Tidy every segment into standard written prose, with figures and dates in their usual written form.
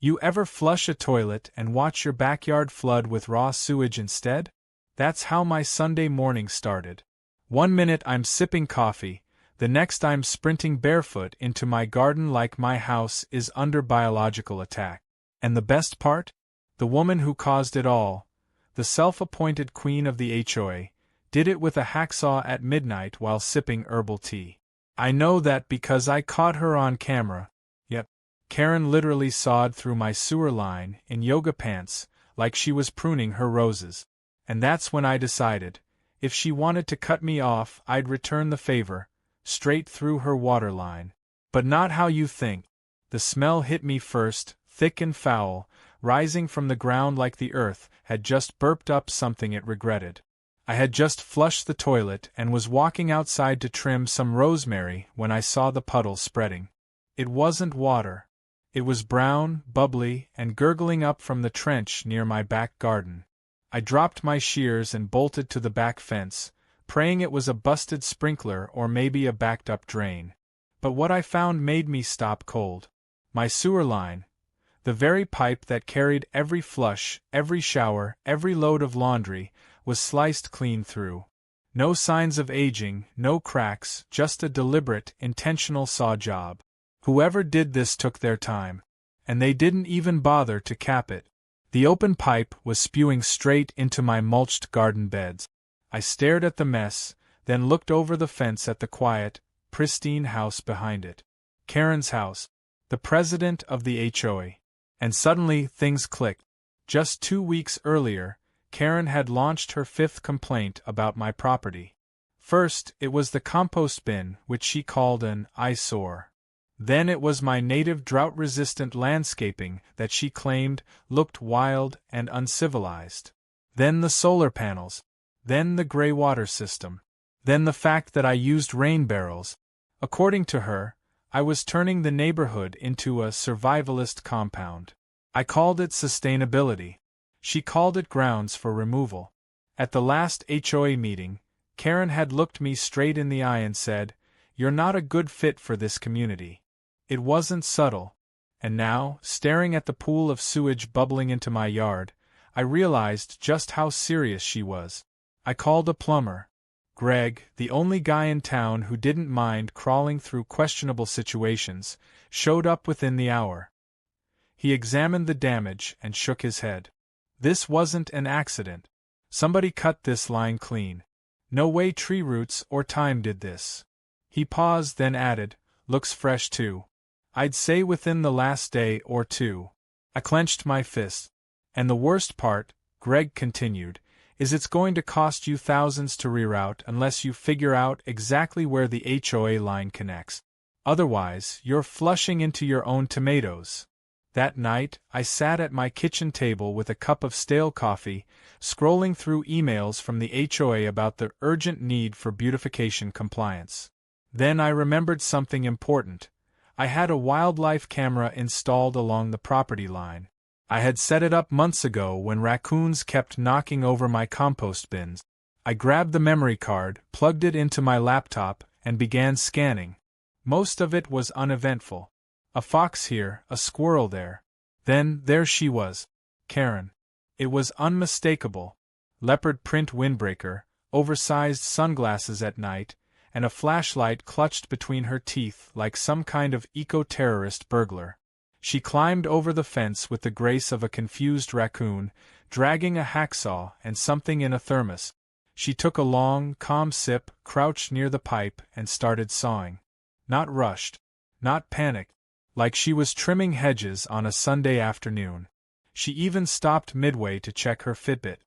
You ever flush a toilet and watch your backyard flood with raw sewage instead? That's how my Sunday morning started. One minute I'm sipping coffee, the next I'm sprinting barefoot into my garden like my house is under biological attack. And the best part? The woman who caused it all, the self-appointed queen of the HOA, did it with a hacksaw at midnight while sipping herbal tea. I know that because I caught her on camera. Yep, Karen literally sawed through my sewer line in yoga pants like she was pruning her roses. And that's when I decided, if she wanted to cut me off, I'd return the favor, straight through her water line. But not how you think. The smell hit me first, thick and foul, rising from the ground like the earth had just burped up something it regretted. I had just flushed the toilet and was walking outside to trim some rosemary when I saw the puddle spreading. It wasn't water. It was brown, bubbly, and gurgling up from the trench near my back garden. I dropped my shears and bolted to the back fence, praying it was a busted sprinkler or maybe a backed-up drain. But what I found made me stop cold. My sewer line, the very pipe that carried every flush, every shower, every load of laundry, was sliced clean through. No signs of aging, no cracks, just a deliberate, intentional saw job. Whoever did this took their time. And they didn't even bother to cap it. The open pipe was spewing straight into my mulched garden beds. I stared at the mess, then looked over the fence at the quiet, pristine house behind it. Karen's house. The president of the HOA. And suddenly things clicked. Just 2 weeks earlier, Karen had launched her 5th complaint about my property. First, it was the compost bin, which she called an eyesore. Then it was my native drought-resistant landscaping that she claimed looked wild and uncivilized. Then the solar panels. Then the graywater system. Then the fact that I used rain barrels. According to her, I was turning the neighborhood into a survivalist compound. I called it sustainability. She called it grounds for removal. At the last HOA meeting, Karen had looked me straight in the eye and said, "You're not a good fit for this community." It wasn't subtle. And now, staring at the pool of sewage bubbling into my yard, I realized just how serious she was. I called a plumber. Greg, the only guy in town who didn't mind crawling through questionable situations, showed up within the hour. He examined the damage and shook his head. This wasn't an accident. Somebody cut this line clean. No way tree roots or time did this. He paused, then added, "Looks fresh too. I'd say within the last day or two." I clenched my fist. "And the worst part," Greg continued, "is it's going to cost you thousands to reroute unless you figure out exactly where the HOA line connects. Otherwise, you're flushing into your own tomatoes." That night, I sat at my kitchen table with a cup of stale coffee, scrolling through emails from the HOA about the urgent need for beautification compliance. Then I remembered something important. I had a wildlife camera installed along the property line. I had set it up months ago when raccoons kept knocking over my compost bins. I grabbed the memory card, plugged it into my laptop, and began scanning. Most of it was uneventful. A fox here, a squirrel there. Then, there she was. Karen. It was unmistakable. Leopard print windbreaker, oversized sunglasses at night, and a flashlight clutched between her teeth like some kind of eco-terrorist burglar. She climbed over the fence with the grace of a confused raccoon, dragging a hacksaw and something in a thermos. She took a long, calm sip, crouched near the pipe, and started sawing. Not rushed. Not panicked. Like she was trimming hedges on a Sunday afternoon. She even stopped midway to check her Fitbit.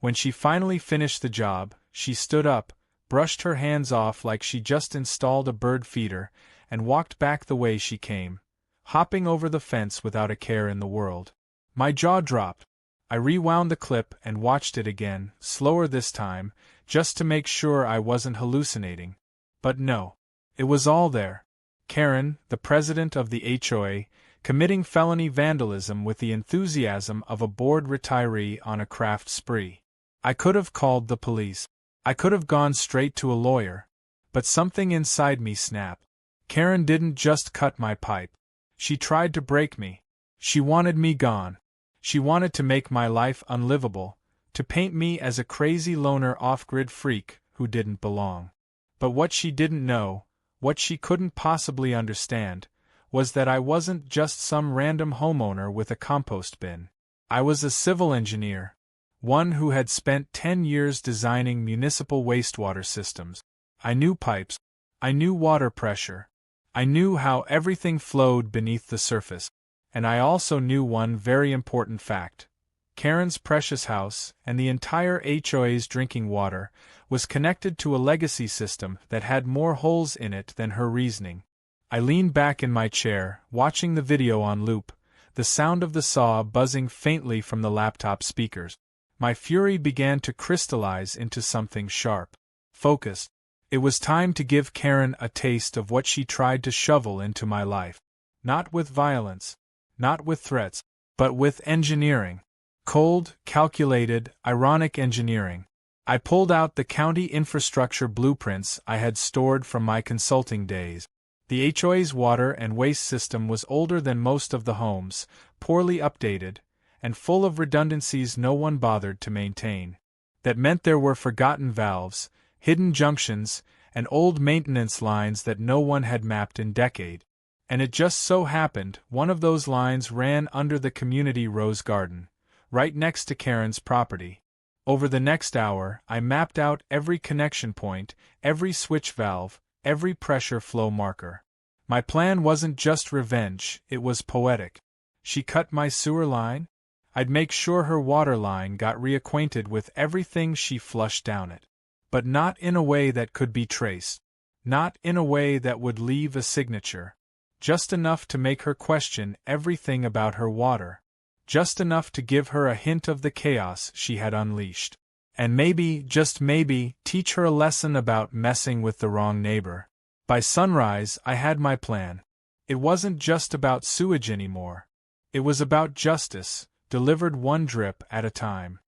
When she finally finished the job, she stood up, brushed her hands off like she just installed a bird feeder, and walked back the way she came, hopping over the fence without a care in the world. My jaw dropped. I rewound the clip and watched it again, slower this time, just to make sure I wasn't hallucinating. But no. It was all there. Karen, the president of the HOA, committing felony vandalism with the enthusiasm of a bored retiree on a craft spree. I could have called the police. I could have gone straight to a lawyer. But something inside me snapped. Karen didn't just cut my pipe. She tried to break me. She wanted me gone. She wanted to make my life unlivable, to paint me as a crazy loner off-grid freak who didn't belong. But what she didn't know, what she couldn't possibly understand, was that I wasn't just some random homeowner with a compost bin. I was a civil engineer, one who had spent 10 years designing municipal wastewater systems. I knew pipes. I knew water pressure. I knew how everything flowed beneath the surface. And I also knew one very important fact. Karen's precious house, and the entire HOA's drinking water, was connected to a legacy system that had more holes in it than her reasoning. I leaned back in my chair, watching the video on loop, the sound of the saw buzzing faintly from the laptop speakers. My fury began to crystallize into something sharp, focused. It was time to give Karen a taste of what she tried to shovel into my life. Not with violence, not with threats, but with engineering. Cold, calculated, ironic engineering. I pulled out the county infrastructure blueprints I had stored from my consulting days. The HOA's water and waste system was older than most of the homes, poorly updated, and full of redundancies no one bothered to maintain. That meant there were forgotten valves, hidden junctions, and old maintenance lines that no one had mapped in decades. And it just so happened one of those lines ran under the community rose garden, right next to Karen's property. Over the next hour, I mapped out every connection point, every switch valve, every pressure flow marker. My plan wasn't just revenge, it was poetic. She cut my sewer line? I'd make sure her water line got reacquainted with everything she flushed down it. But not in a way that could be traced. Not in a way that would leave a signature. Just enough to make her question everything about her water. Just enough to give her a hint of the chaos she had unleashed. And maybe, just maybe, teach her a lesson about messing with the wrong neighbor. By sunrise, I had my plan. It wasn't just about sewage anymore. It was about justice, delivered one drip at a time.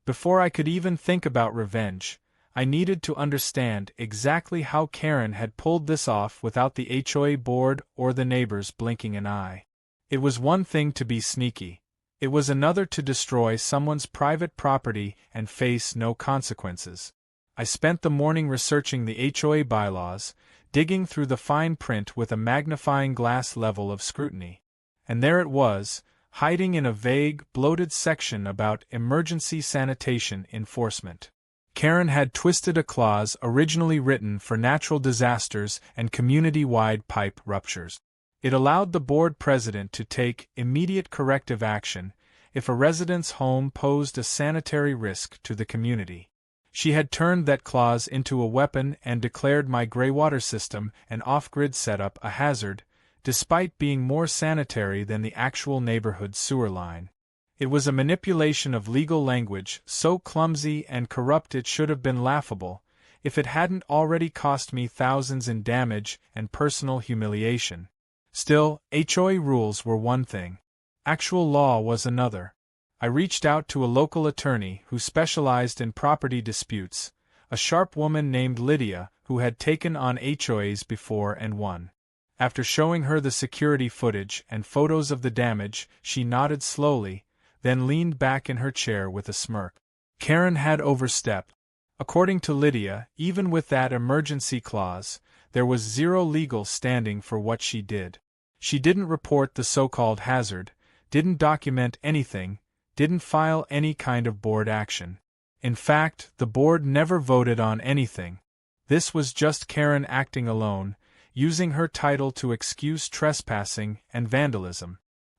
Before I could even think about revenge, I needed to understand exactly how Karen had pulled this off without the HOA board or the neighbors blinking an eye. It was one thing to be sneaky. It was another to destroy someone's private property and face no consequences. I spent the morning researching the HOA bylaws, digging through the fine print with a magnifying glass level of scrutiny. And there it was, hiding in a vague, bloated section about emergency sanitation enforcement. Karen had twisted a clause originally written for natural disasters and community-wide pipe ruptures. It allowed the board president to take immediate corrective action if a resident's home posed a sanitary risk to the community. She had turned that clause into a weapon and declared my graywater system and off-grid setup a hazard, despite being more sanitary than the actual neighborhood sewer line. It was a manipulation of legal language so clumsy and corrupt it should have been laughable, if it hadn't already cost me thousands in damage and personal humiliation. Still, HOA rules were one thing. Actual law was another. I reached out to a local attorney who specialized in property disputes, a sharp woman named Lydia who had taken on HOAs before and won. After showing her the security footage and photos of the damage, she nodded slowly, then leaned back in her chair with a smirk. Karen had overstepped. According to Lydia, even with that emergency clause, there was zero legal standing for what she did. She didn't report the so-called hazard, didn't document anything, didn't file any kind of board action. In fact, the board never voted on anything. This was just Karen acting alone, using her title to excuse trespassing and vandalism.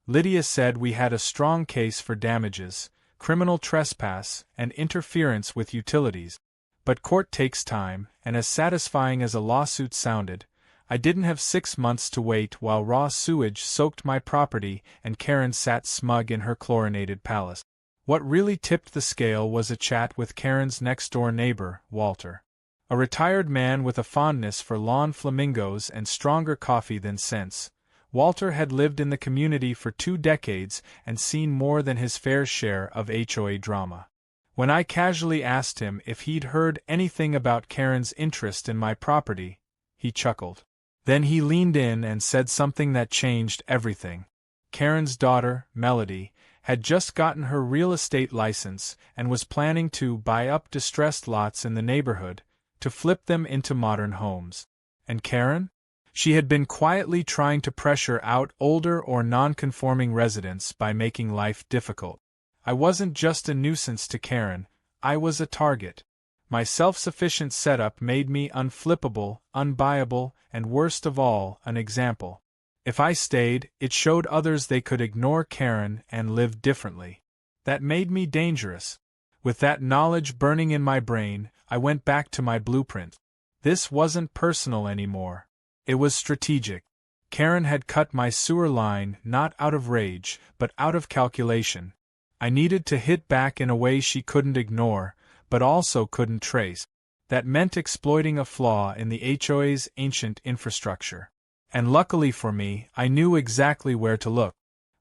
Lydia said we had a strong case for damages, criminal trespass, and interference with utilities. But court takes time, and as satisfying as a lawsuit sounded, I didn't have 6 months to wait while raw sewage soaked my property and Karen sat smug in her chlorinated palace. What really tipped the scale was a chat with Karen's next-door neighbor, Walter. A retired man with a fondness for lawn flamingos and stronger coffee than sense, Walter had lived in the community for 2 decades and seen more than his fair share of HOA drama. When I casually asked him if he'd heard anything about Karen's interest in my property, he chuckled. Then he leaned in and said something that changed everything. Karen's daughter, Melody, had just gotten her real estate license and was planning to buy up distressed lots in the neighborhood to flip them into modern homes. And Karen? She had been quietly trying to pressure out older or non-conforming residents by making life difficult. I wasn't just a nuisance to Karen, I was a target. My self-sufficient setup made me unflippable, unbuyable, and worst of all, an example. If I stayed, it showed others they could ignore Karen and live differently. That made me dangerous. With that knowledge burning in my brain, I went back to my blueprint. This wasn't personal anymore. It was strategic. Karen had cut my sewer line not out of rage, but out of calculation. I needed to hit back in a way she couldn't ignore, but also couldn't trace. That meant exploiting a flaw in the HOA's ancient infrastructure. And luckily for me, I knew exactly where to look.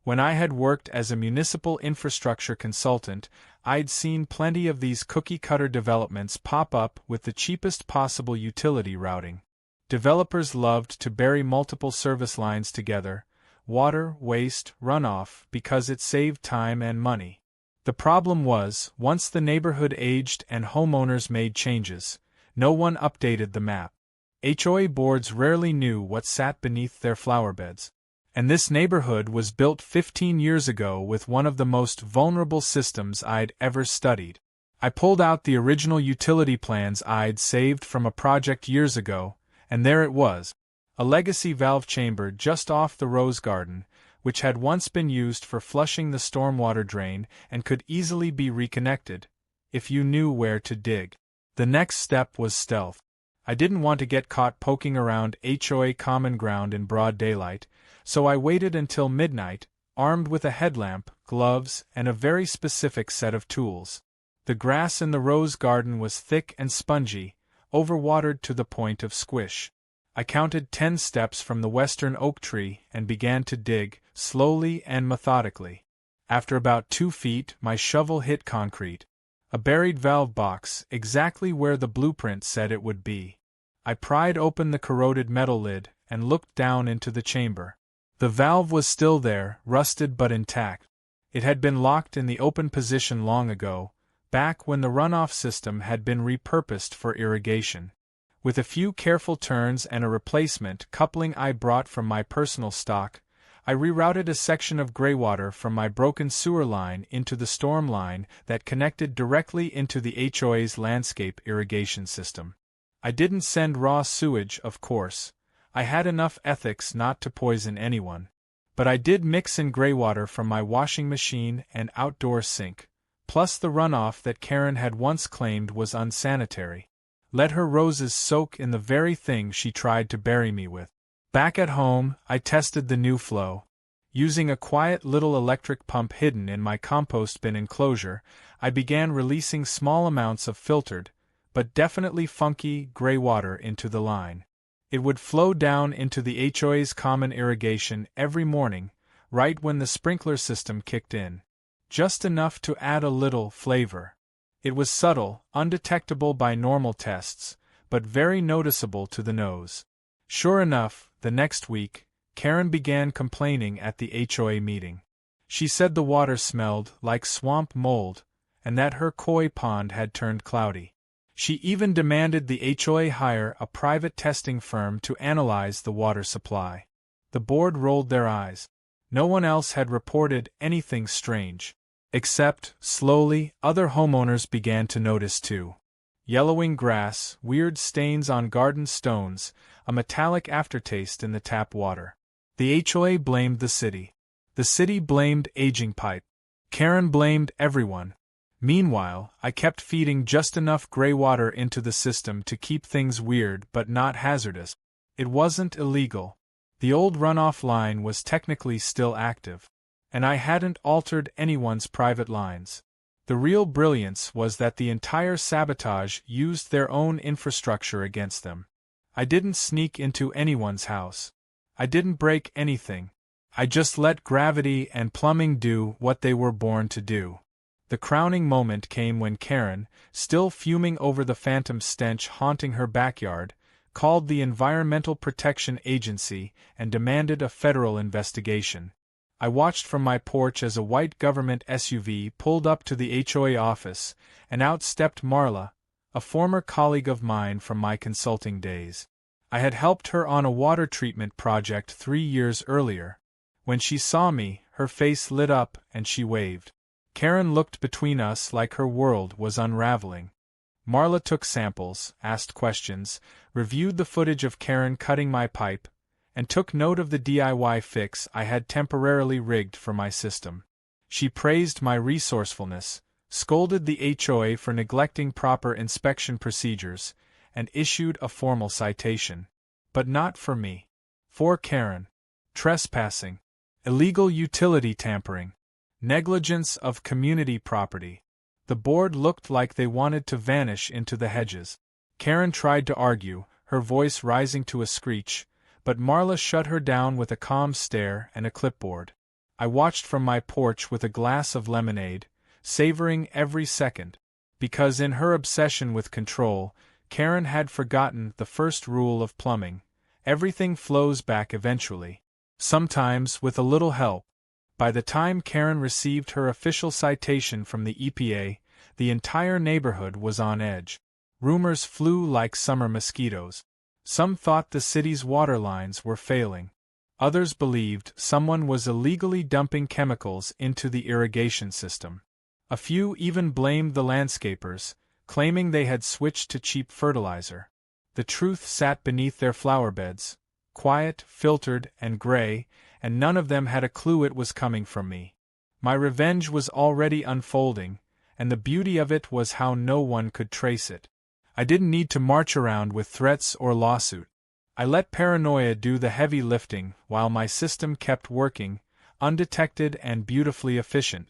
When I had worked as a municipal infrastructure consultant, I'd seen plenty of these cookie-cutter developments pop up with the cheapest possible utility routing. Developers loved to bury multiple service lines together, water, waste, runoff, because it saved time and money. The problem was, once the neighborhood aged and homeowners made changes, no one updated the map. HOA boards rarely knew what sat beneath their flowerbeds. And this neighborhood was built 15 years ago with one of the most vulnerable systems I'd ever studied. I pulled out the original utility plans I'd saved from a project years ago, and there it was. A legacy valve chamber just off the rose garden, which had once been used for flushing the stormwater drain and could easily be reconnected, if you knew where to dig. The next step was stealth. I didn't want to get caught poking around HOA common ground in broad daylight, so I waited until midnight, armed with a headlamp, gloves, and a very specific set of tools. The grass in the rose garden was thick and spongy, overwatered to the point of squish. I counted 10 steps from the western oak tree and began to dig, slowly and methodically. After about 2 feet, my shovel hit concrete. A buried valve box, exactly where the blueprint said it would be. I pried open the corroded metal lid and looked down into the chamber. The valve was still there, rusted but intact. It had been locked in the open position long ago, back when the runoff system had been repurposed for irrigation. With a few careful turns and a replacement coupling I brought from my personal stock, I rerouted a section of graywater from my broken sewer line into the storm line that connected directly into the HOA's landscape irrigation system. I didn't send raw sewage, of course. I had enough ethics not to poison anyone. But I did mix in graywater from my washing machine and outdoor sink, plus the runoff that Karen had once claimed was unsanitary. Let her roses soak in the very thing she tried to bury me with. Back at home, I tested the new flow. Using a quiet little electric pump hidden in my compost bin enclosure, I began releasing small amounts of filtered, but definitely funky, gray water into the line. It would flow down into the HOA's common irrigation every morning, right when the sprinkler system kicked in. Just enough to add a little flavor. It was subtle, undetectable by normal tests, but very noticeable to the nose. Sure enough, the next week, Karen began complaining at the HOA meeting. She said the water smelled like swamp mold, and that her koi pond had turned cloudy. She even demanded the HOA hire a private testing firm to analyze the water supply. The board rolled their eyes. No one else had reported anything strange. Except, slowly, other homeowners began to notice too. Yellowing grass, weird stains on garden stones, a metallic aftertaste in the tap water. The HOA blamed the city. The city blamed aging pipe. Karen blamed everyone. Meanwhile, I kept feeding just enough gray water into the system to keep things weird but not hazardous. It wasn't illegal. The old runoff line was technically still active. And I hadn't altered anyone's private lines. The real brilliance was that the entire sabotage used their own infrastructure against them. I didn't sneak into anyone's house. I didn't break anything. I just let gravity and plumbing do what they were born to do. The crowning moment came when Karen, still fuming over the phantom stench haunting her backyard, called the Environmental Protection Agency and demanded a federal investigation. I watched from my porch as a white government SUV pulled up to the HOA office, and out stepped Marla, a former colleague of mine from my consulting days. I had helped her on a water treatment project 3 years earlier. When she saw me, her face lit up and she waved. Karen looked between us like her world was unraveling. Marla took samples, asked questions, reviewed the footage of Karen cutting my pipe, and took note of the DIY fix I had temporarily rigged for my system. She praised my resourcefulness, scolded the HOA for neglecting proper inspection procedures, and issued a formal citation. But not for me. For Karen. Trespassing. Illegal utility tampering. Negligence of community property. The board looked like they wanted to vanish into the hedges. Karen tried to argue, her voice rising to a screech, but Marla shut her down with a calm stare and a clipboard. I watched from my porch with a glass of lemonade, savoring every second, because in her obsession with control, Karen had forgotten the first rule of plumbing: everything flows back eventually. Sometimes with a little help. By the time Karen received her official citation from the EPA, the entire neighborhood was on edge. Rumors flew like summer mosquitoes. Some thought the city's water lines were failing. Others believed someone was illegally dumping chemicals into the irrigation system. A few even blamed the landscapers, claiming they had switched to cheap fertilizer. The truth sat beneath their flower beds, quiet, filtered, and gray, and none of them had a clue it was coming from me. My revenge was already unfolding, and the beauty of it was how no one could trace it. I didn't need to march around with threats or lawsuit. I let paranoia do the heavy lifting while my system kept working, undetected and beautifully efficient.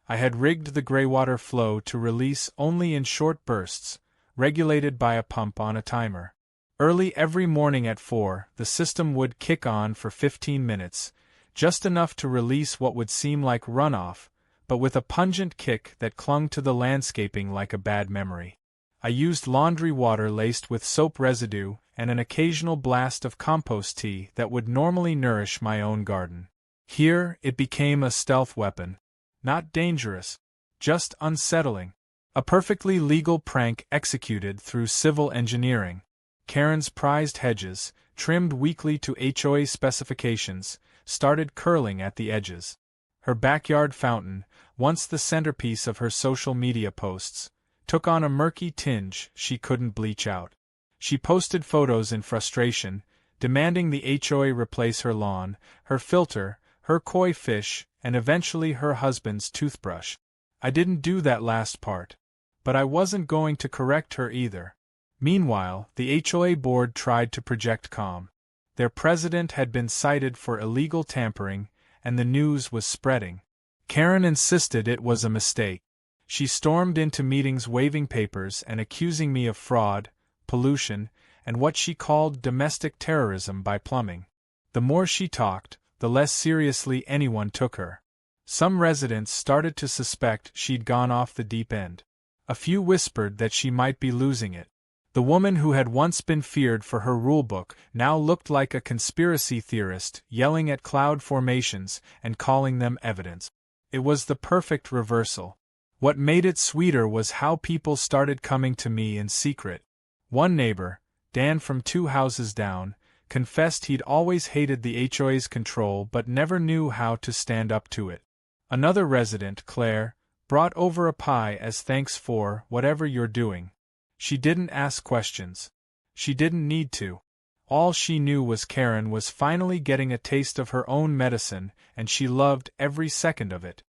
I had rigged the graywater flow to release only in short bursts, regulated by a pump on a timer. Early every morning at 4, the system would kick on for 15 minutes, just enough to release what would seem like runoff, but with a pungent kick that clung to the landscaping like a bad memory. I used laundry water laced with soap residue and an occasional blast of compost tea that would normally nourish my own garden. Here, it became a stealth weapon. Not dangerous, just unsettling. A perfectly legal prank executed through civil engineering. Karen's prized hedges, trimmed weekly to HOA specifications, started curling at the edges. Her backyard fountain, once the centerpiece of her social media posts, took on a murky tinge she couldn't bleach out. She posted photos in frustration, demanding the HOA replace her lawn, her filter, her koi fish, and eventually her husband's toothbrush. I didn't do that last part. But I wasn't going to correct her either. Meanwhile, the HOA board tried to project calm. Their president had been cited for illegal tampering, and the news was spreading. Karen insisted it was a mistake. She stormed into meetings waving papers and accusing me of fraud, pollution, and what she called domestic terrorism by plumbing. The more she talked, the less seriously anyone took her. Some residents started to suspect she'd gone off the deep end. A few whispered that she might be losing it. The woman who had once been feared for her rulebook now looked like a conspiracy theorist, yelling at cloud formations and calling them evidence. It was the perfect reversal. What made it sweeter was how people started coming to me in secret. One neighbor, Dan from 2 houses down, confessed he'd always hated the HOA's control but never knew how to stand up to it. Another resident, Claire, brought over a pie as thanks for whatever you're doing. She didn't ask questions. She didn't need to. All she knew was Karen was finally getting a taste of her own medicine, and she loved every second of it.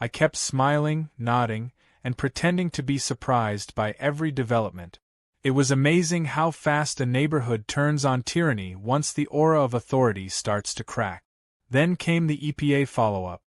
I kept smiling, nodding, and pretending to be surprised by every development. It was amazing how fast a neighborhood turns on tyranny once the aura of authority starts to crack. Then came the EPA follow-up.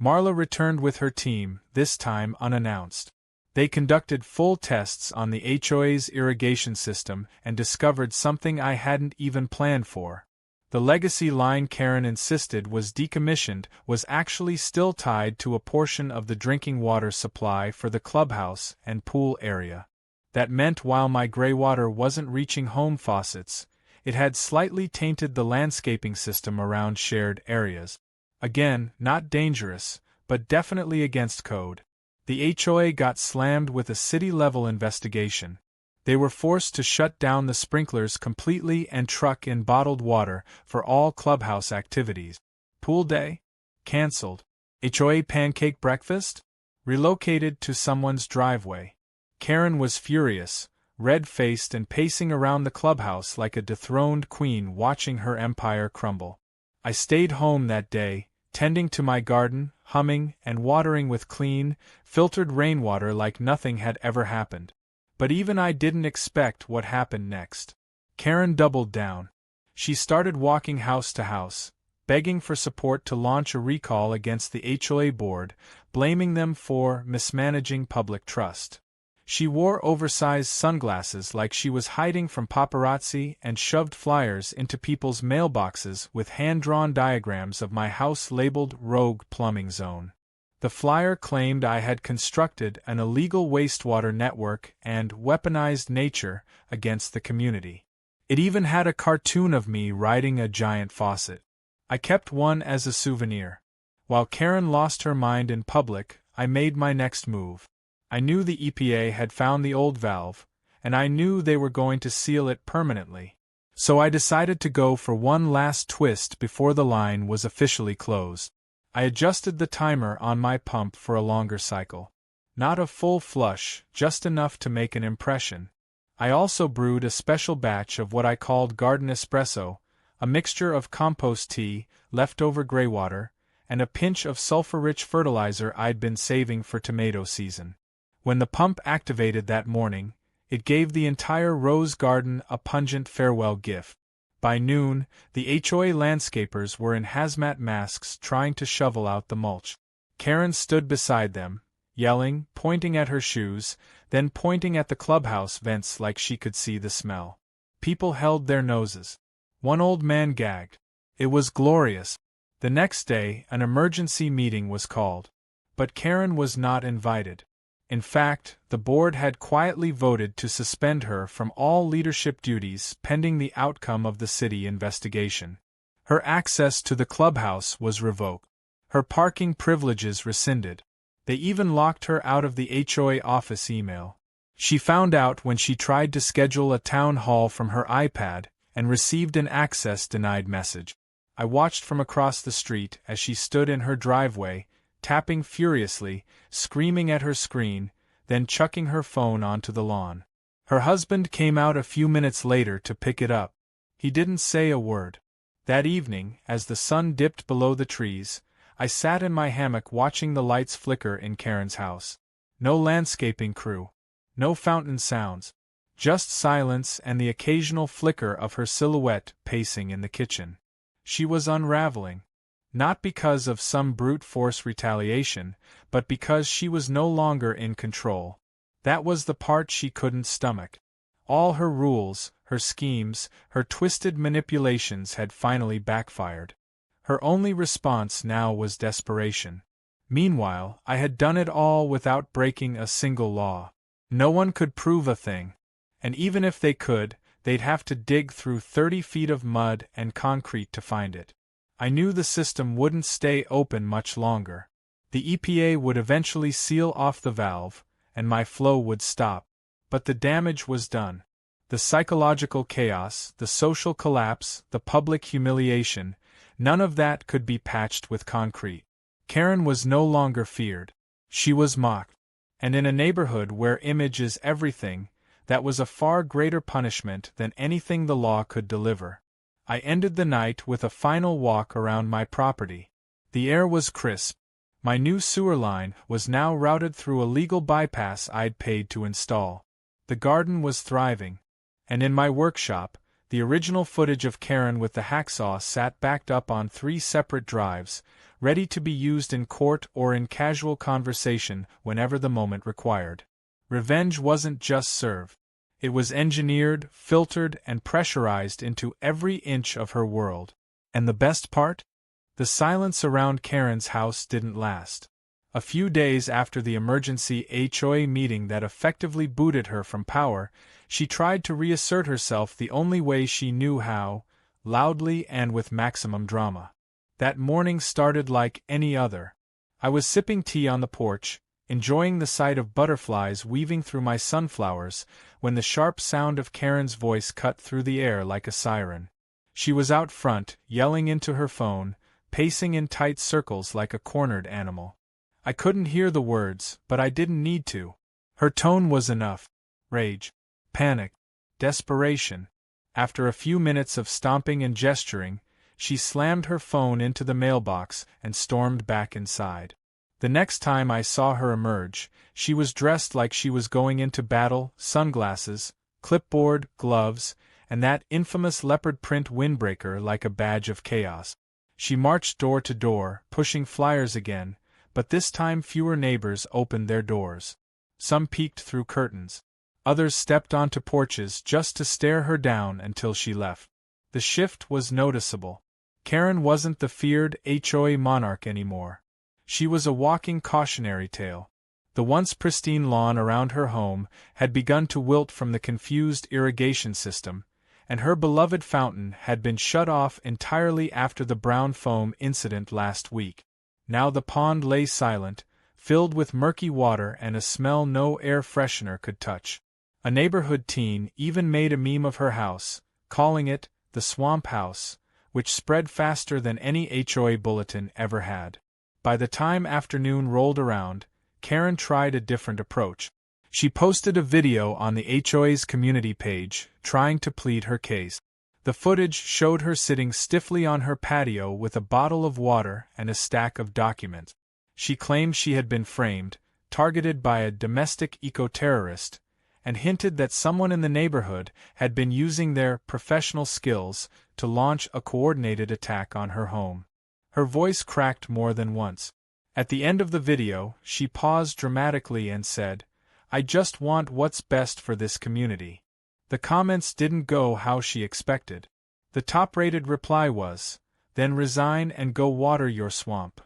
Marla returned with her team, this time unannounced. They conducted full tests on the HOA's irrigation system and discovered something I hadn't even planned for. The legacy line Karen insisted was decommissioned was actually still tied to a portion of the drinking water supply for the clubhouse and pool area. That meant while my graywater wasn't reaching home faucets, it had slightly tainted the landscaping system around shared areas. Again, not dangerous, but definitely against code. The HOA got slammed with a city-level investigation. They were forced to shut down the sprinklers completely and truck in bottled water for all clubhouse activities. Pool day? Cancelled. HOA pancake breakfast? Relocated to someone's driveway. Karen was furious, red-faced and pacing around the clubhouse like a dethroned queen watching her empire crumble. I stayed home that day, tending to my garden, humming and watering with clean, filtered rainwater like nothing had ever happened. But even I didn't expect what happened next. Karen doubled down. She started walking house to house, begging for support to launch a recall against the HOA board, blaming them for mismanaging public trust. She wore oversized sunglasses like she was hiding from paparazzi and shoved flyers into people's mailboxes with hand-drawn diagrams of my house labeled Rogue Plumbing Zone. The flyer claimed I had constructed an illegal wastewater network and weaponized nature against the community. It even had a cartoon of me riding a giant faucet. I kept one as a souvenir. While Karen lost her mind in public, I made my next move. I knew the EPA had found the old valve, and I knew they were going to seal it permanently. So I decided to go for one last twist before the line was officially closed. I adjusted the timer on my pump for a longer cycle. Not a full flush, just enough to make an impression. I also brewed a special batch of what I called garden espresso, a mixture of compost tea, leftover graywater, and a pinch of sulfur-rich fertilizer I'd been saving for tomato season. When the pump activated that morning, it gave the entire rose garden a pungent farewell gift. By noon, the HOA landscapers were in hazmat masks trying to shovel out the mulch. Karen stood beside them, yelling, pointing at her shoes, then pointing at the clubhouse vents like she could see the smell. People held their noses. One old man gagged. It was glorious. The next day, an emergency meeting was called. But Karen was not invited. In fact, the board had quietly voted to suspend her from all leadership duties pending the outcome of the city investigation. Her access to the clubhouse was revoked. Her parking privileges rescinded. They even locked her out of the HOA office email. She found out when she tried to schedule a town hall from her iPad and received an access denied message. I watched from across the street as she stood in her driveway, tapping furiously, screaming at her screen, then chucking her phone onto the lawn. Her husband came out a few minutes later to pick it up. He didn't say a word. That evening, as the sun dipped below the trees, I sat in my hammock watching the lights flicker in Karen's house. No landscaping crew. No fountain sounds. Just silence and the occasional flicker of her silhouette pacing in the kitchen. She was unraveling. Not because of some brute force retaliation, but because she was no longer in control. That was the part she couldn't stomach. All her rules, her schemes, her twisted manipulations had finally backfired. Her only response now was desperation. Meanwhile, I had done it all without breaking a single law. No one could prove a thing. And even if they could, they'd have to dig through 30 feet of mud and concrete to find it. I knew the system wouldn't stay open much longer. The EPA would eventually seal off the valve, and my flow would stop. But the damage was done. The psychological chaos, the social collapse, the public humiliation, none of that could be patched with concrete. Karen was no longer feared. She was mocked. And in a neighborhood where image is everything, that was a far greater punishment than anything the law could deliver. I ended the night with a final walk around my property. The air was crisp. My new sewer line was now routed through a legal bypass I'd paid to install. The garden was thriving. And in my workshop, the original footage of Karen with the hacksaw sat backed up on 3 separate drives, ready to be used in court or in casual conversation whenever the moment required. Revenge wasn't just served. It was engineered, filtered, and pressurized into every inch of her world. And the best part? The silence around Karen's house didn't last. A few days after the emergency HOA meeting that effectively booted her from power, she tried to reassert herself the only way she knew how, loudly and with maximum drama. That morning started like any other. I was sipping tea on the porch, enjoying the sight of butterflies weaving through my sunflowers, when the sharp sound of Karen's voice cut through the air like a siren. She was out front, yelling into her phone, pacing in tight circles like a cornered animal. I couldn't hear the words, but I didn't need to. Her tone was enough. Rage, panic, desperation. After a few minutes of stomping and gesturing, she slammed her phone into the mailbox and stormed back inside. The next time I saw her emerge, she was dressed like she was going into battle, sunglasses, clipboard, gloves, and that infamous leopard print windbreaker like a badge of chaos. She marched door to door, pushing flyers again, but this time fewer neighbors opened their doors. Some peeked through curtains. Others stepped onto porches just to stare her down until she left. The shift was noticeable. Karen wasn't the feared HOA monarch anymore. She was a walking cautionary tale. The once pristine lawn around her home had begun to wilt from the confused irrigation system, and her beloved fountain had been shut off entirely after the brown foam incident last week. Now the pond lay silent, filled with murky water and a smell no air freshener could touch. A neighborhood teen even made a meme of her house, calling it the Swamp House, which spread faster than any HOA bulletin ever had. By the time afternoon rolled around, Karen tried a different approach. She posted a video on the HOA's community page, trying to plead her case. The footage showed her sitting stiffly on her patio with a bottle of water and a stack of documents. She claimed she had been framed, targeted by a domestic eco-terrorist, and hinted that someone in the neighborhood had been using their professional skills to launch a coordinated attack on her home. Her voice cracked more than once. At the end of the video, she paused dramatically and said, "I just want what's best for this community." The comments didn't go how she expected. The top-rated reply was, "Then resign and go water your swamp."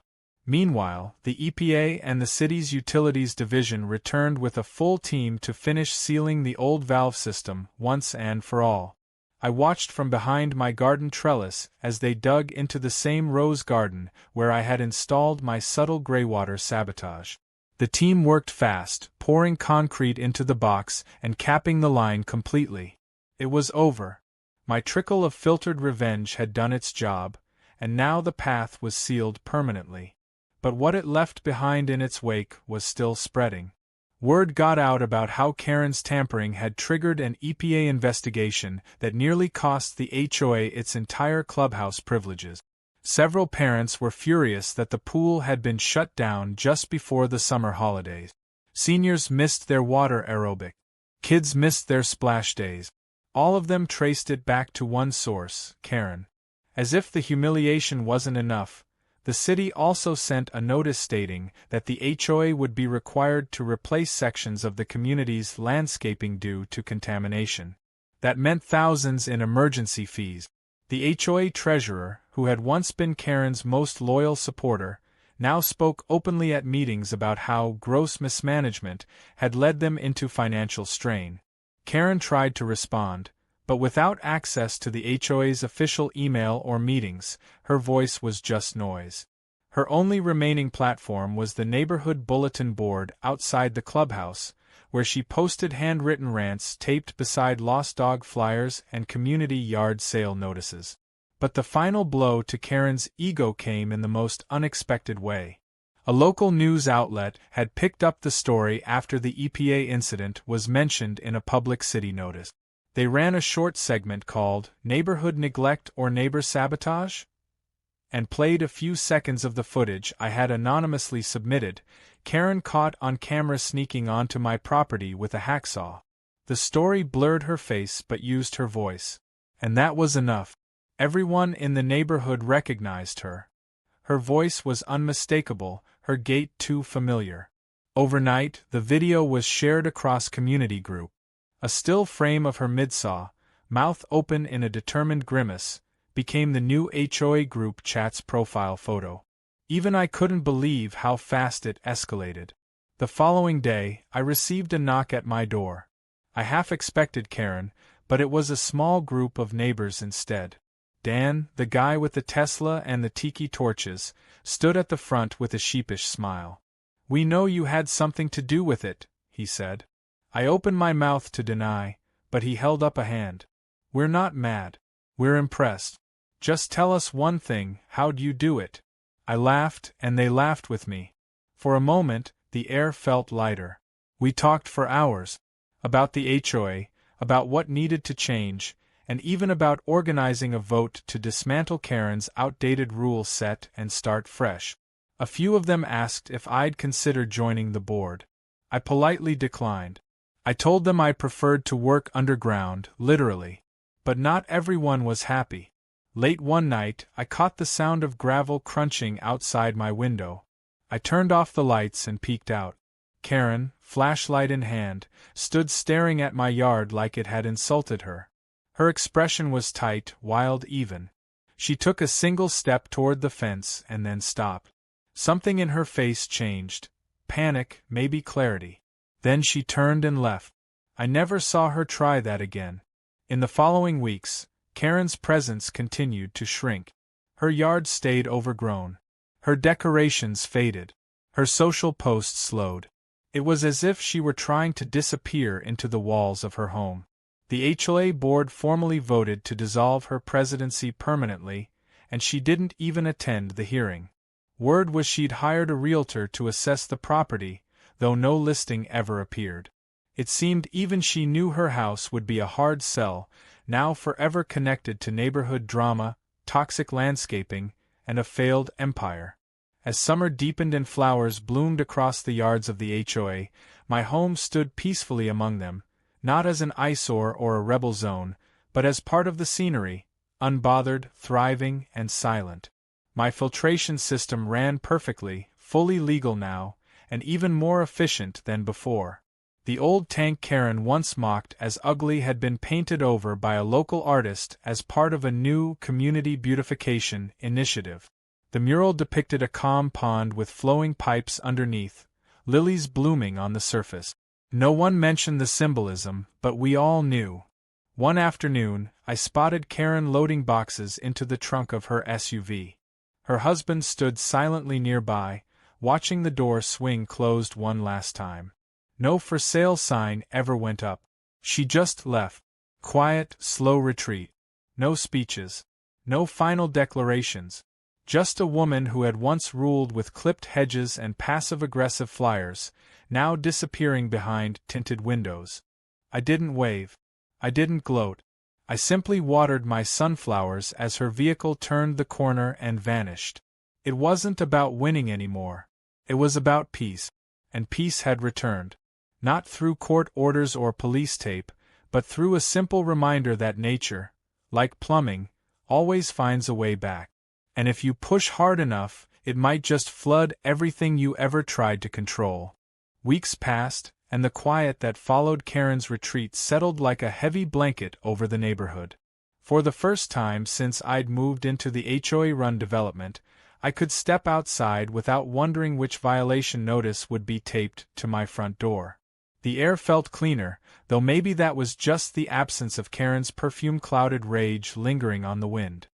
Meanwhile, the EPA and the city's utilities division returned with a full team to finish sealing the old valve system once and for all. I watched from behind my garden trellis as they dug into the same rose garden where I had installed my subtle graywater sabotage. The team worked fast, pouring concrete into the box and capping the line completely. It was over. My trickle of filtered revenge had done its job, and now the path was sealed permanently. But what it left behind in its wake was still spreading. Word got out about how Karen's tampering had triggered an EPA investigation that nearly cost the HOA its entire clubhouse privileges. Several parents were furious that the pool had been shut down just before the summer holidays. Seniors missed their water aerobic. Kids missed their splash days. All of them traced it back to one source, Karen. As if the humiliation wasn't enough, the city also sent a notice stating that the HOA would be required to replace sections of the community's landscaping due to contamination. That meant thousands in emergency fees. The HOA treasurer, who had once been Karen's most loyal supporter, now spoke openly at meetings about how gross mismanagement had led them into financial strain. Karen tried to respond, but without access to the HOA's official email or meetings, her voice was just noise. Her only remaining platform was the neighborhood bulletin board outside the clubhouse, where she posted handwritten rants taped beside lost dog flyers and community yard sale notices. But the final blow to Karen's ego came in the most unexpected way. A local news outlet had picked up the story after the EPA incident was mentioned in a public city notice. They ran a short segment called "Neighborhood Neglect or Neighbor Sabotage?" and played a few seconds of the footage I had anonymously submitted, Karen caught on camera sneaking onto my property with a hacksaw. The story blurred her face but used her voice. And that was enough. Everyone in the neighborhood recognized her. Her voice was unmistakable, her gait too familiar. Overnight, the video was shared across community group. A still frame of her midsaw, mouth open in a determined grimace, became the new HOA group chat's profile photo. Even I couldn't believe how fast it escalated. The following day, I received a knock at my door. I half expected Karen, but it was a small group of neighbors instead. Dan, the guy with the Tesla and the tiki torches, stood at the front with a sheepish smile. "We know you had something to do with it," he said. I opened my mouth to deny, but he held up a hand. "We're not mad. We're impressed. Just tell us one thing, how'd you do it?" I laughed, and they laughed with me. For a moment, the air felt lighter. We talked for hours. About the HOA, about what needed to change, and even about organizing a vote to dismantle Karen's outdated rule set and start fresh. A few of them asked if I'd consider joining the board. I politely declined. I told them I preferred to work underground, literally. But not everyone was happy. Late one night, I caught the sound of gravel crunching outside my window. I turned off the lights and peeked out. Karen, flashlight in hand, stood staring at my yard like it had insulted her. Her expression was tight, wild even. She took a single step toward the fence and then stopped. Something in her face changed. Panic, maybe clarity. Then she turned and left. I never saw her try that again. In the following weeks, Karen's presence continued to shrink. Her yard stayed overgrown. Her decorations faded. Her social posts slowed. It was as if she were trying to disappear into the walls of her home. The HOA board formally voted to dissolve her presidency permanently, and she didn't even attend the hearing. Word was she'd hired a realtor to assess the property, though no listing ever appeared. It seemed even she knew her house would be a hard sell, now forever connected to neighborhood drama, toxic landscaping, and a failed empire. As summer deepened and flowers bloomed across the yards of the HOA, my home stood peacefully among them, not as an eyesore or a rebel zone, but as part of the scenery, unbothered, thriving, and silent. My filtration system ran perfectly, fully legal now, and even more efficient than before. The old tank Karen once mocked as ugly had been painted over by a local artist as part of a new community beautification initiative. The mural depicted a calm pond with flowing pipes underneath, lilies blooming on the surface. No one mentioned the symbolism, but we all knew. One afternoon, I spotted Karen loading boxes into the trunk of her SUV. Her husband stood silently nearby, watching the door swing closed one last time. No for sale sign ever went up. She just left. Quiet, slow retreat. No speeches. No final declarations. Just a woman who had once ruled with clipped hedges and passive-aggressive flyers, now disappearing behind tinted windows. I didn't wave. I didn't gloat. I simply watered my sunflowers as her vehicle turned the corner and vanished. It wasn't about winning anymore. It was about peace. And peace had returned. Not through court orders or police tape, but through a simple reminder that nature, like plumbing, always finds a way back. And if you push hard enough, it might just flood everything you ever tried to control. Weeks passed, and the quiet that followed Karen's retreat settled like a heavy blanket over the neighborhood. For the first time since I'd moved into the HOA-run development, I could step outside without wondering which violation notice would be taped to my front door. The air felt cleaner, though maybe that was just the absence of Karen's perfume-clouded rage lingering on the wind.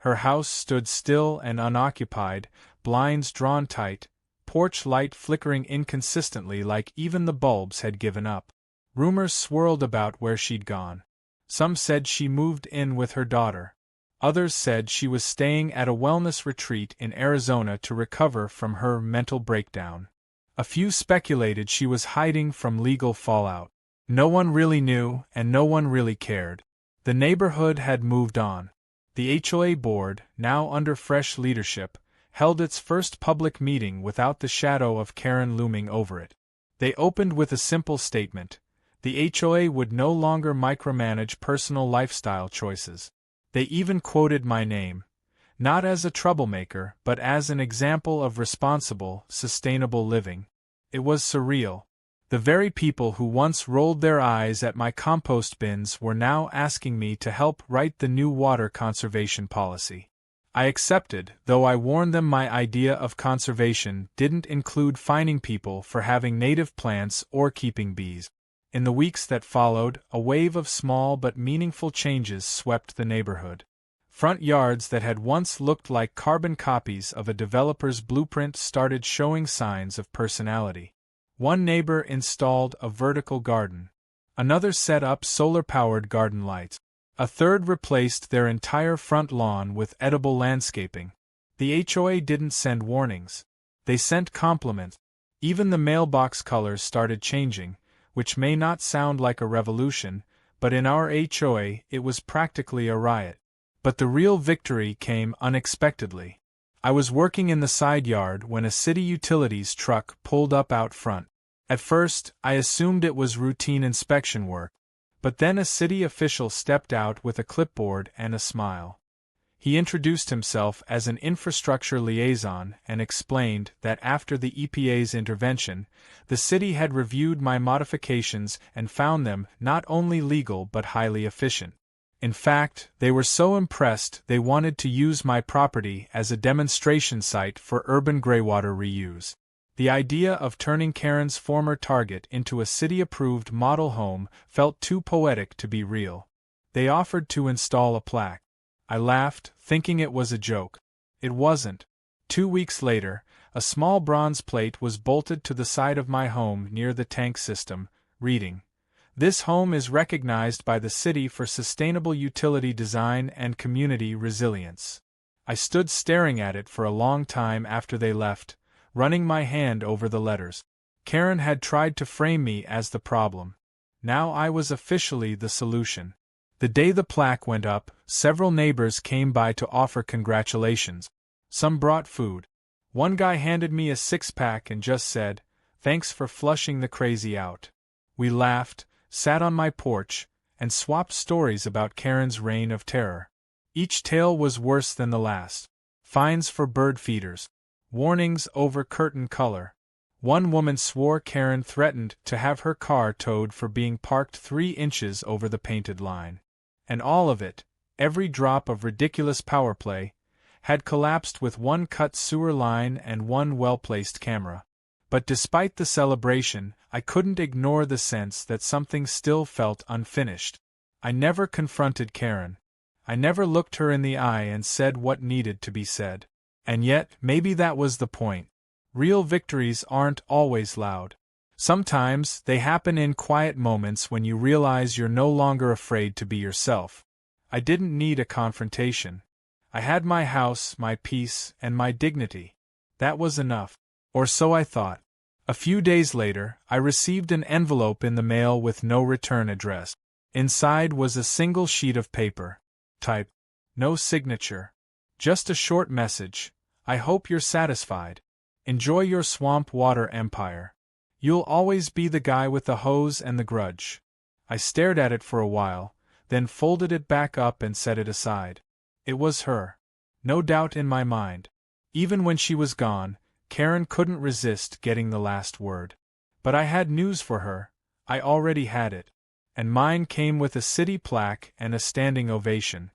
Her house stood still and unoccupied, blinds drawn tight, porch light flickering inconsistently like even the bulbs had given up. Rumors swirled about where she'd gone. Some said she moved in with her daughter. Others said she was staying at a wellness retreat in Arizona to recover from her mental breakdown. A few speculated she was hiding from legal fallout. No one really knew, and no one really cared. The neighborhood had moved on. The HOA board, now under fresh leadership, held its first public meeting without the shadow of Karen looming over it. They opened with a simple statement. The HOA would no longer micromanage personal lifestyle choices. They even quoted my name, not as a troublemaker, but as an example of responsible, sustainable living. It was surreal. The very people who once rolled their eyes at my compost bins were now asking me to help write the new water conservation policy. I accepted, though I warned them my idea of conservation didn't include fining people for having native plants or keeping bees. In the weeks that followed, a wave of small but meaningful changes swept the neighborhood. Front yards that had once looked like carbon copies of a developer's blueprint started showing signs of personality. One neighbor installed a vertical garden. Another set up solar-powered garden lights. A third replaced their entire front lawn with edible landscaping. The HOA didn't send warnings. They sent compliments. Even the mailbox colors started changing, which may not sound like a revolution, but in our HOA it was practically a riot. But the real victory came unexpectedly. I was working in the side yard when a city utilities truck pulled up out front. At first, I assumed it was routine inspection work, but then a city official stepped out with a clipboard and a smile. He introduced himself as an infrastructure liaison and explained that after the EPA's intervention, the city had reviewed my modifications and found them not only legal but highly efficient. In fact, they were so impressed they wanted to use my property as a demonstration site for urban graywater reuse. The idea of turning Karen's former target into a city-approved model home felt too poetic to be real. They offered to install a plaque. I laughed, thinking it was a joke. It wasn't. 2 weeks later, a small bronze plate was bolted to the side of my home near the tank system, reading, "This home is recognized by the city for sustainable utility design and community resilience." I stood staring at it for a long time after they left, running my hand over the letters. Karen had tried to frame me as the problem. Now I was officially the solution. The day the plaque went up, several neighbors came by to offer congratulations. Some brought food. One guy handed me a 6-pack and just said, "Thanks for flushing the crazy out." We laughed, sat on my porch, and swapped stories about Karen's reign of terror. Each tale was worse than the last. Fines for bird feeders. Warnings over curtain color. One woman swore Karen threatened to have her car towed for being parked 3 inches over the painted line. And all of it, every drop of ridiculous power play, had collapsed with one cut sewer line and one well-placed camera. But despite the celebration, I couldn't ignore the sense that something still felt unfinished. I never confronted Karen. I never looked her in the eye and said what needed to be said. And yet, maybe that was the point. Real victories aren't always loud. Sometimes, they happen in quiet moments when you realize you're no longer afraid to be yourself. I didn't need a confrontation. I had my house, my peace, and my dignity. That was enough. Or so I thought. A few days later, I received an envelope in the mail with no return address. Inside was a single sheet of paper. Typed. No signature. Just a short message. "I hope you're satisfied. Enjoy your swamp water empire. You'll always be the guy with the hose and the grudge." I stared at it for a while, then folded it back up and set it aside. It was her. No doubt in my mind. Even when she was gone, Karen couldn't resist getting the last word. But I had news for her. I already had it. And mine came with a city plaque and a standing ovation.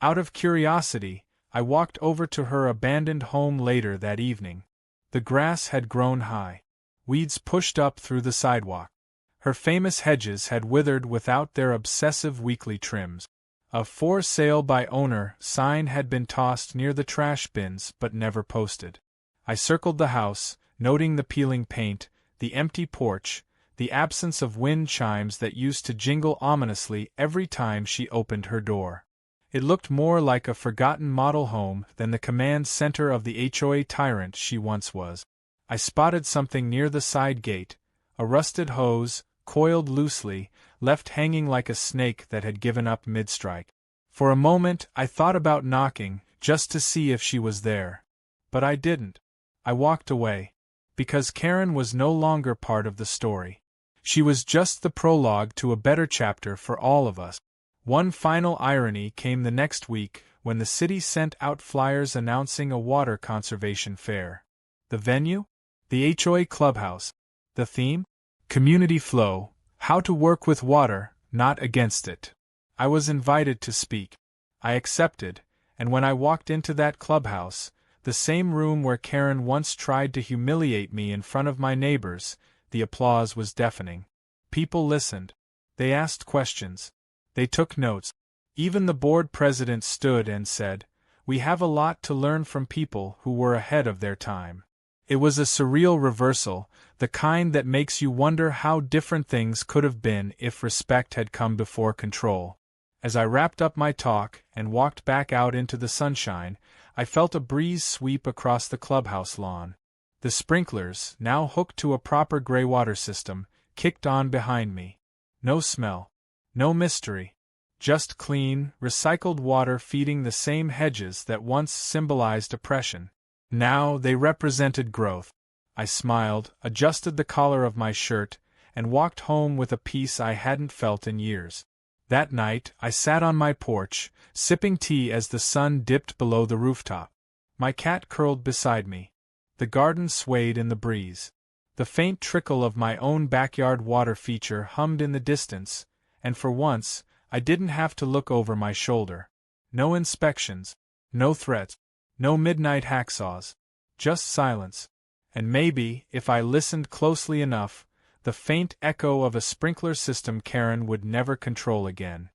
Out of curiosity, I walked over to her abandoned home later that evening. The grass had grown high. Weeds pushed up through the sidewalk. Her famous hedges had withered without their obsessive weekly trims. A "For Sale by Owner" sign had been tossed near the trash bins but never posted. I circled the house, noting the peeling paint, the empty porch, the absence of wind chimes that used to jingle ominously every time she opened her door. It looked more like a forgotten model home than the command center of the HOA tyrant she once was. I spotted something near the side gate, a rusted hose, coiled loosely, left hanging like a snake that had given up mid-strike. For a moment I thought about knocking, just to see if she was there. But I didn't. I walked away. Because Karen was no longer part of the story. She was just the prologue to a better chapter for all of us. One final irony came the next week, when the city sent out flyers announcing a water conservation fair. The venue? The HOA clubhouse. The theme? Community flow, how to work with water, not against it. I was invited to speak. I accepted, and when I walked into that clubhouse, the same room where Karen once tried to humiliate me in front of my neighbors, the applause was deafening. People listened. They asked questions. They took notes. Even the board president stood and said, "We have a lot to learn from people who were ahead of their time." It was a surreal reversal, the kind that makes you wonder how different things could have been if respect had come before control. As I wrapped up my talk and walked back out into the sunshine, I felt a breeze sweep across the clubhouse lawn. The sprinklers, now hooked to a proper graywater system, kicked on behind me. No smell. No mystery. Just clean, recycled water feeding the same hedges that once symbolized oppression. Now they represented growth. I smiled, adjusted the collar of my shirt, and walked home with a peace I hadn't felt in years. That night, I sat on my porch, sipping tea as the sun dipped below the rooftop. My cat curled beside me. The garden swayed in the breeze. The faint trickle of my own backyard water feature hummed in the distance, and for once, I didn't have to look over my shoulder. No inspections, no threats, no midnight hacksaws. Just silence. And maybe, if I listened closely enough, the faint echo of a sprinkler system Karen would never control again.